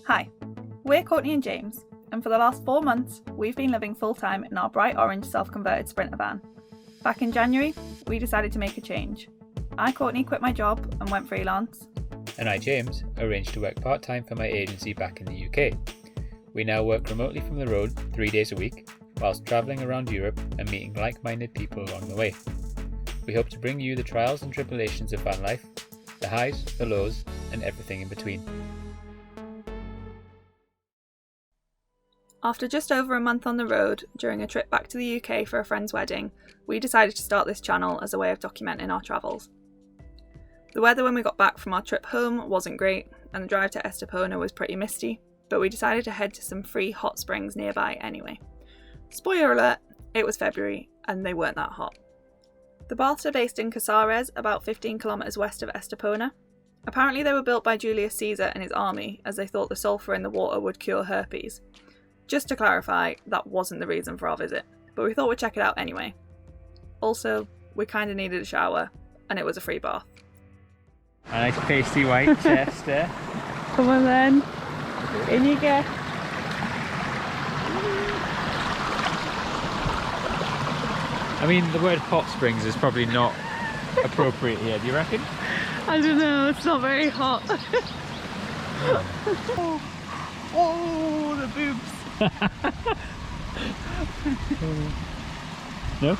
Hi, we're Courtney and James, and for the last 4 months, we've been living full-time in our bright orange self-converted Sprinter van. Back in January, we decided to make a change. I, Courtney, quit my job and went freelance. And I, James, arranged to work part-time for my agency back in the UK. We now work remotely from the road 3 days a week, whilst travelling around Europe and meeting like-minded people along the way. We hope to bring you the trials and tribulations of van life, the highs, the lows, and everything in between. After just over a month on the road, during a trip back to the UK for a friend's wedding, we decided to start this channel as a way of documenting our travels. The weather when we got back from our trip home wasn't great, and the drive to Estepona was pretty misty, but we decided to head to some free hot springs nearby anyway. Spoiler alert, it was February, and they weren't that hot. The baths are based in Casares, about 15 kilometres west of Estepona. Apparently they were built by Julius Caesar and his army, as they thought the sulphur in the water would cure herpes. Just to clarify, that wasn't the reason for our visit, but we thought we'd check it out anyway. Also, we kind of needed a shower, and it was a free bath. A nice pasty white chest there. Come on then, in you go. I mean, the word hot springs is probably not appropriate here, do you reckon? I don't know, it's not very hot. Oh, the boobs. No?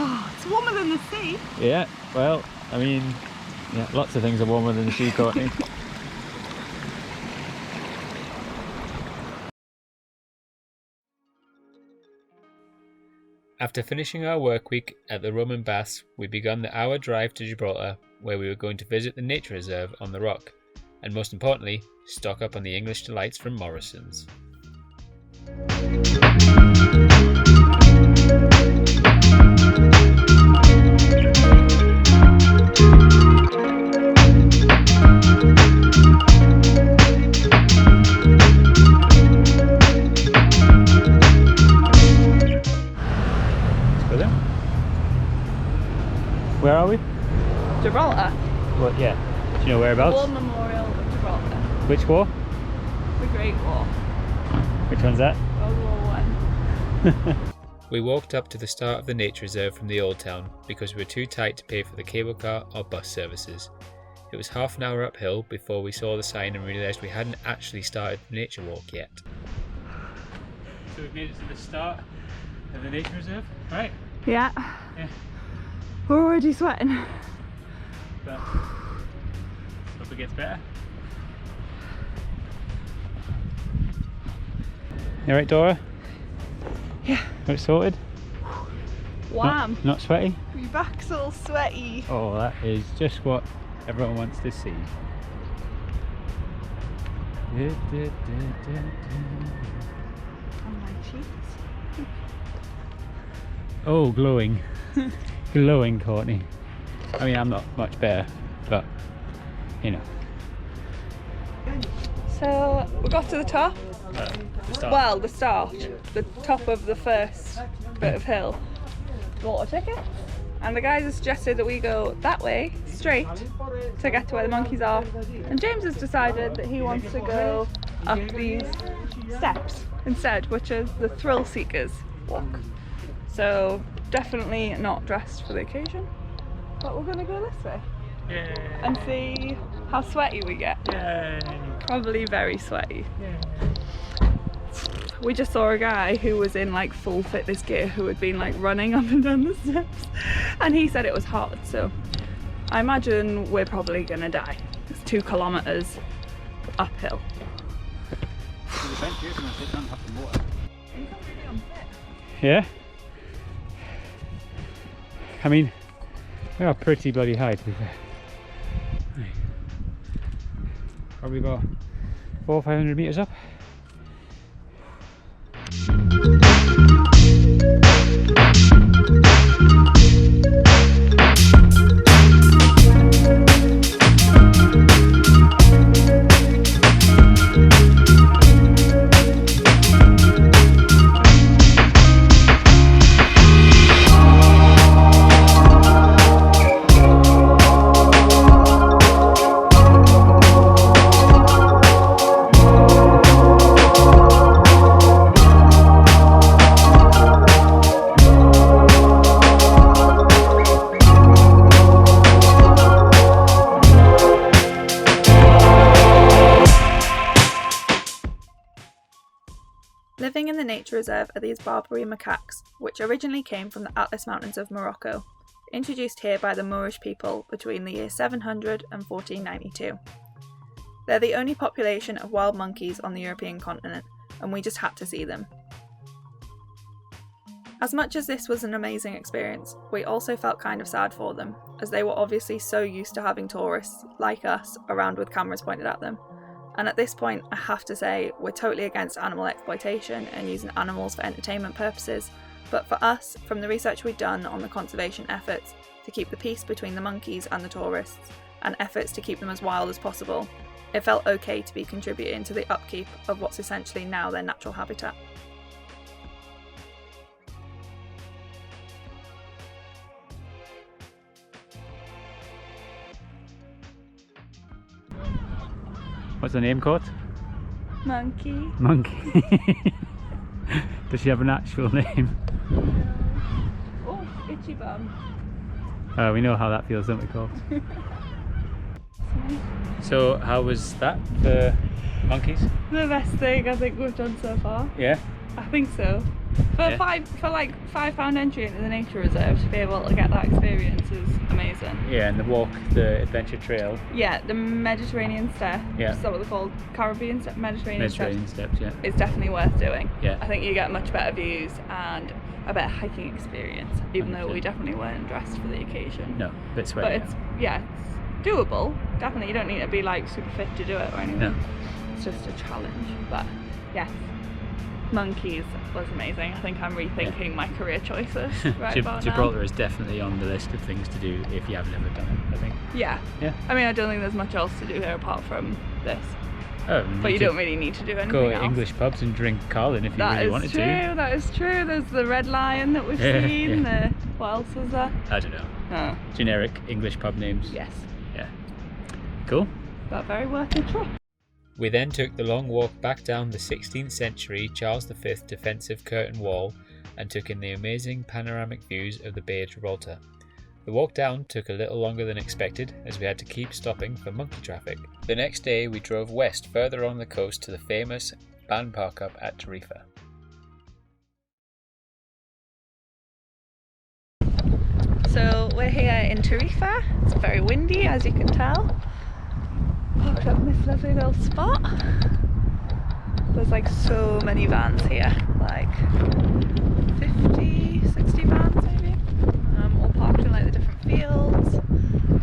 Oh, it's warmer than the sea. Yeah, well, I mean, yeah, lots of things are warmer than the sea, Courtney. After finishing our work week at the Roman Baths, we began the hour drive to Gibraltar, where we were going to visit the nature reserve on the Rock, and most importantly, stock up on the English delights from Morrison's. Where are we? Gibraltar. Well, yeah. Do you know whereabouts? War Memorial of Gibraltar. Which war? The Great War. Which one's that? World War I. We walked up to the start of the nature reserve from the old town because we were too tight to pay for the cable car or bus services. It was half an hour uphill before we saw the sign and realised we hadn't actually started the nature walk yet. So we've made it to the start of the nature reserve, right? Yeah. Yeah. We're already sweating. But hope it gets better. You alright, Dora? Yeah. Got it sorted? Wham! Not sweaty? Your back's all sweaty. Oh, that is just what everyone wants to see. On my cheeks. Oh, glowing. Glowing, Courtney. I mean, I'm not much better, but you know. So we got to the top. The start. Well, the start. The top of the first bit of hill. Bought a ticket. And the guys have suggested that we go that way, straight, to get to where the monkeys are. And James has decided that he wants to go up these steps instead, which is the Thrill Seekers walk. So definitely not dressed for the occasion, but we're gonna go this way. Yay. And see how sweaty we get. Yay. Probably very sweaty. Yay. We just saw a guy who was in like full fitness gear who had been like running up and down the steps, and he said it was hard, so I imagine we're probably gonna die. It's 2 kilometres uphill. Yeah? I mean, we are pretty bloody high, to be fair. Probably got 400 or 500 metres up. nature reserve are these Barbary macaques, which originally came from the Atlas Mountains of Morocco, introduced here by the Moorish people between the year 700 and 1492. They're the only population of wild monkeys on the European continent, and we just had to see them. As much as this was an amazing experience, we also felt kind of sad for them, as they were obviously so used to having tourists, like us, around with cameras pointed at them. And at this point, I have to say, we're totally against animal exploitation and using animals for entertainment purposes, but for us, from the research we'd done on the conservation efforts to keep the peace between the monkeys and the tourists, and efforts to keep them as wild as possible, it felt okay to be contributing to the upkeep of what's essentially now their natural habitat. What's her name, Court? Monkey. Monkey. Does she have an actual name? Oh, itchy bum. We know how that feels, don't we, Court? So, how was that for monkeys? The best thing I think we've done so far. Yeah? I think so. For £5 entry into the nature reserve, to be able to get that experience is amazing. Yeah, and the walk, the adventure trail. Yeah, the Mediterranean step. Yeah. Is that what they're called? Caribbean step, Mediterranean steps, yeah. It's definitely worth doing. Yeah. I think you get much better views and a better hiking experience, even though we definitely weren't dressed for the occasion. No, a bit sweaty. But it's doable. Definitely, you don't need to be like super fit to do it or anything. No. It's just a challenge. But yes, monkeys was amazing. I think I'm rethinking my career choices right about Gibraltar now. is definitely on the list of things to do if you have never done it, I think. Yeah. Yeah. I mean, I don't think there's much else to do here apart from this. Oh, But you don't really need to do anything go else. to English pubs and drink Carlin if you really wanted to. That is true. There's the Red Lion that we've seen. Yeah. What else was there? I don't know. Oh. Generic English pub names. Yes. Yeah. Cool. But very worth a trip. We then took the long walk back down the 16th century Charles V defensive curtain wall and took in the amazing panoramic views of the Bay of Gibraltar. The walk down took a little longer than expected as we had to keep stopping for monkey traffic. The next day we drove west further on the coast to the famous van park up at Tarifa. So we're here in Tarifa. It's very windy, as you can tell. Parked up in this lovely little spot. There's like so many vans here, like 50, 60 vans maybe, all parked in like the different fields.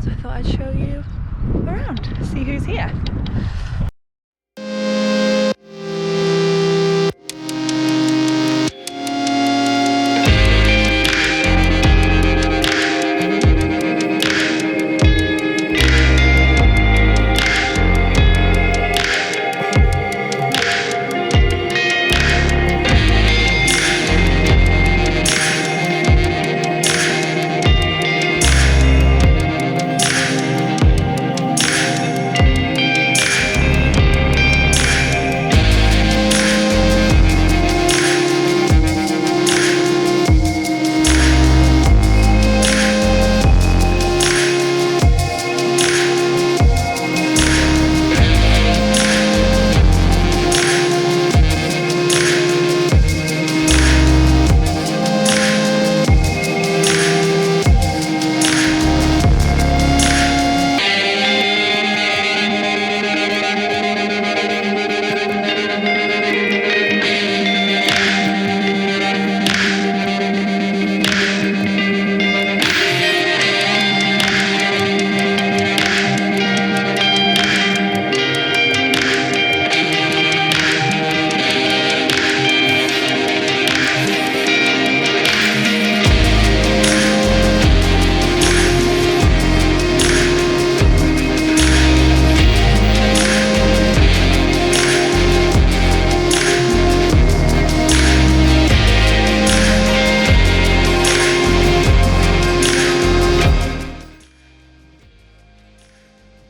So I thought I'd show you around, see who's here.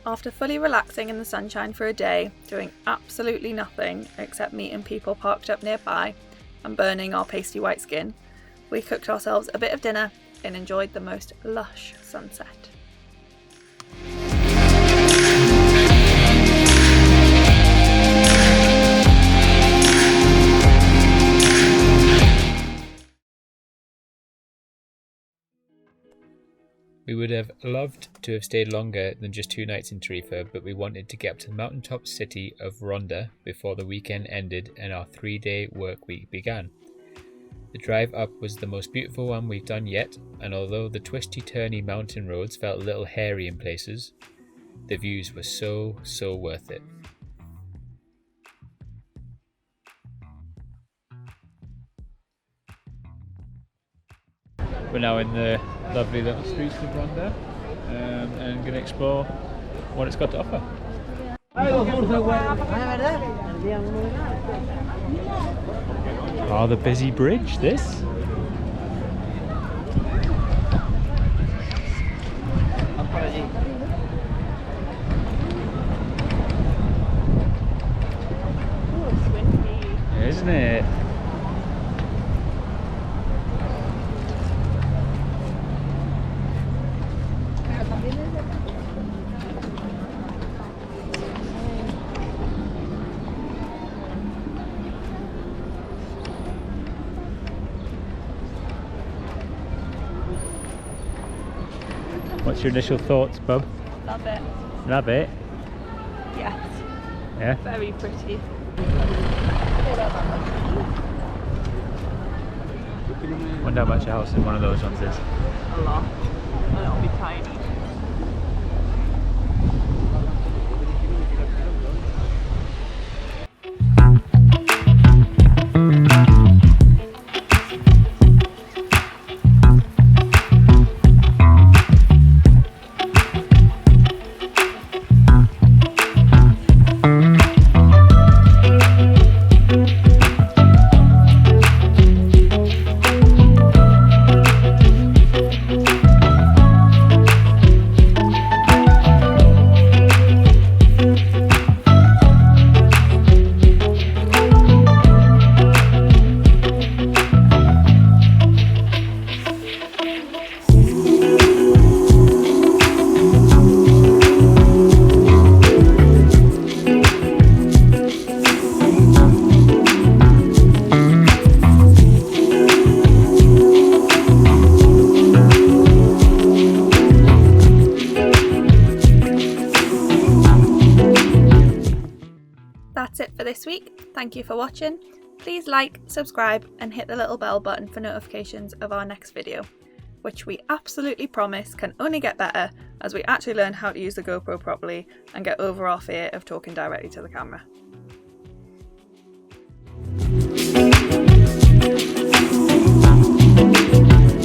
After fully relaxing in the sunshine for a day, doing absolutely nothing except meeting people parked up nearby and burning our pasty white skin, we cooked ourselves a bit of dinner and enjoyed the most lush sunset. We would have loved to have stayed longer than just 2 nights in Tarifa, but we wanted to get up to the mountaintop city of Ronda before the weekend ended and our 3-day work week began. The drive up was the most beautiful one we've done yet, and although the twisty-turny mountain roads felt a little hairy in places, the views were so worth it. We're now in the lovely little streets of Ronda and going to explore what it's got to offer. Rather busy bridge, this. Isn't it? What's your initial thoughts, Bub? Love it. Love it? Yes. Yeah? Very pretty. Wonder how much a house in one of those ones is. A lot. And it'll be tiny. That's it for this week. Thank you for watching. Please like, subscribe and hit the little bell button for notifications of our next video, which we absolutely promise can only get better as we actually learn how to use the GoPro properly and get over our fear of talking directly to the camera.